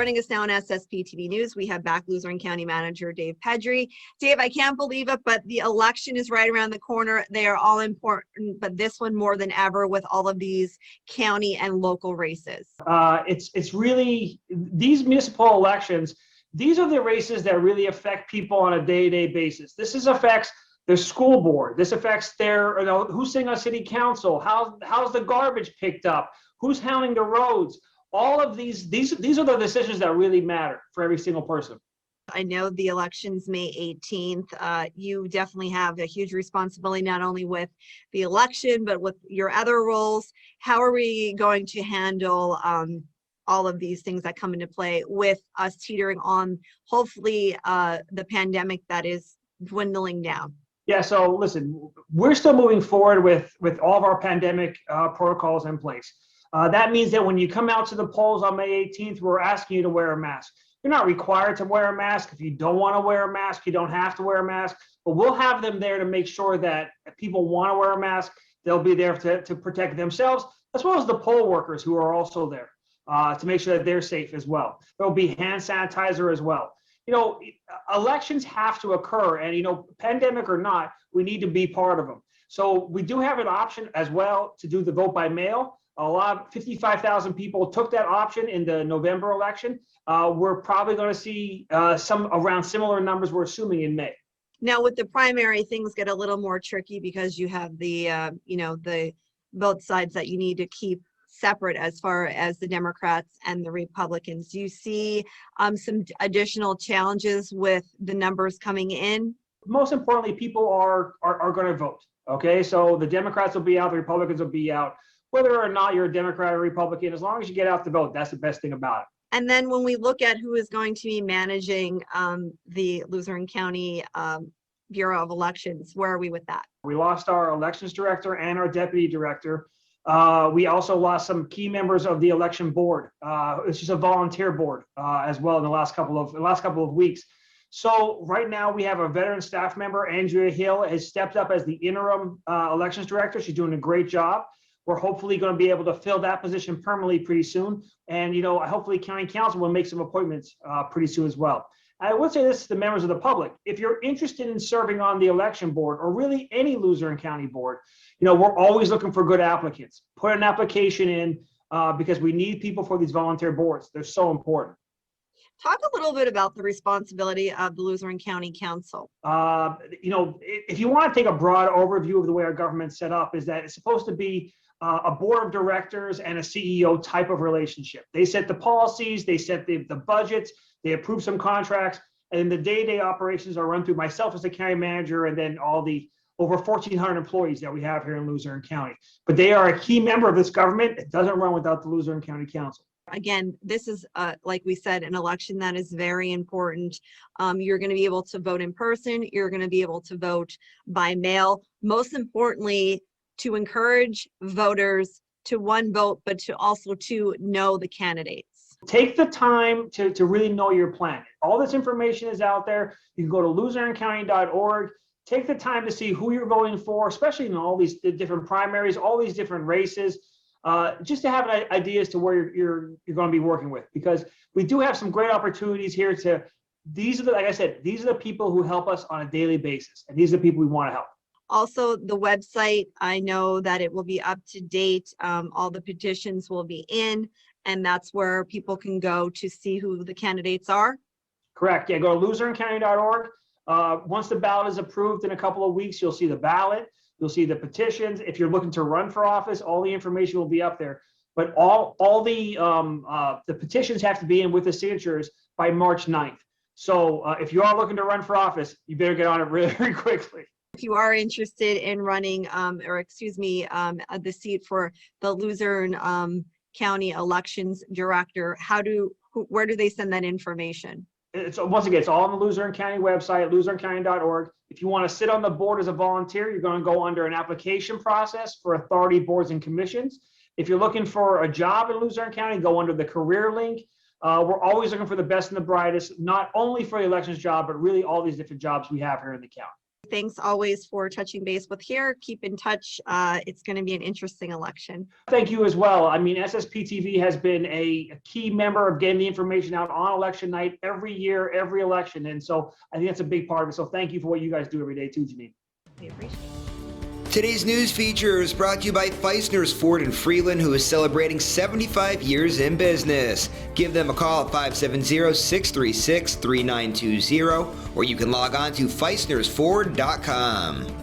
Joining us now on SSPTV News, we have back Luzerne County Manager Dave Pedri. Dave, I can't believe it, but the election is right around the corner. They are all important, but this one more than ever with all of these county and local races. It's really these municipal elections. These are the races that really affect people on a day-to-day basis. This affects the school board. This affects their, who's sitting on city council. How's the garbage picked up? Who's hounding the roads? All of these are the decisions that really matter for every single person. I know the election's May 18th. You definitely have a huge responsibility, not only with the election, but with your other roles. How are we going to handle all of these things that come into play with us teetering on, hopefully, the pandemic that is dwindling down? Yeah, so listen, we're still moving forward with all of our pandemic protocols in place. That means that when you come out to the polls on May 18th, we're asking you to wear a mask. You're not required to wear a mask. If you don't want to wear a mask, you don't have to wear a mask, but we'll have them there to make sure that if people want to wear a mask, they'll be there to protect themselves, as well as the poll workers who are also there to make sure that they're safe as well. There'll be hand sanitizer as well. Elections have to occur, and pandemic or not, we need to be part of them. So we do have an option as well to do the vote by mail. 55,000 people took that option in the November election. We're probably going to see some around similar numbers, we're assuming, in May. Now with the primary, things get a little more tricky because you have the the both sides that you need to keep separate as far as the Democrats and the Republicans. Do you see some additional challenges with the numbers coming in? Most importantly, people are going to vote. Okay, so the Democrats will be out, the Republicans will be out. Whether or not you're a Democrat or Republican, as long as you get out to vote, that's the best thing about it. And then when we look at who is going to be managing the Luzerne County Bureau of Elections, where are we with that? We lost our elections director and our deputy director. We also lost some key members of the election board. It's just a volunteer board as well in the last couple of weeks. So right now we have a veteran staff member, Andrea Hill, has stepped up as the interim elections director. She's doing a great job. We're hopefully going to be able to fill that position permanently pretty soon. And, hopefully county council will make some appointments pretty soon as well. I would say this to the members of the public. If you're interested in serving on the election board or really any Luzerne County board, we're always looking for good applicants. Put an application in because we need people for these volunteer boards. They're so important. Talk a little bit about the responsibility of the Luzerne County Council. If you want to take a broad overview of the way our government's set up, is that it's supposed to be a board of directors and a CEO type of relationship. They set the policies, they set the budgets, they approve some contracts, and the day-to-day operations are run through myself as the county manager and then all the over 1,400 employees that we have here in Luzerne County. But they are a key member of this government. It doesn't run without the Luzerne County Council. Again, this is, like we said, an election that is very important. You're going to be able to vote in person. You're going to be able to vote by mail. Most importantly, to encourage voters to vote, but to also to know the candidates. Take the time to really know your plan. All this information is out there. You can go to luzernecounty.org. Take the time to see who you're voting for, especially in all these different primaries, all these different races, just to have an idea as to where you're going to be working with, because we do have some great opportunities here like I said, these are the people who help us on a daily basis, and these are the people we want to help. Also, the website, I know that it will be up to date. All the petitions will be in, and that's where people can go to see who the candidates are. Correct. Yeah, go to luzernecounty.org. Once the ballot is approved in a couple of weeks, you'll see the ballot. You'll see the petitions. If you're looking to run for office, all the information will be up there. But all the petitions have to be in with the signatures by March 9th. So if you are looking to run for office, you better get on it really, really quickly. If you are interested in running, the seat for the Luzerne County Elections Director, where do they send that information? Once again, it's all on the Luzerne County website, luzernecounty.org. If you want to sit on the board as a volunteer, you're going to go under an application process for authority boards and commissions. If you're looking for a job in Luzerne County, go under the career link. We're always looking for the best and the brightest, not only for the elections job, but really all these different jobs we have here in the county. Thanks always for touching base with here. Keep in touch. It's going to be an interesting election. Thank you as well. I mean, SSPTV has been a key member of getting the information out on election night every year, every election. And so I think that's a big part of it. So thank you for what you guys do every day too, Janine. We appreciate it. Today's news feature is brought to you by Feisner's Ford in Freeland, who is celebrating 75 years in business. Give them a call at 570-636-3920, or you can log on to feisnersford.com.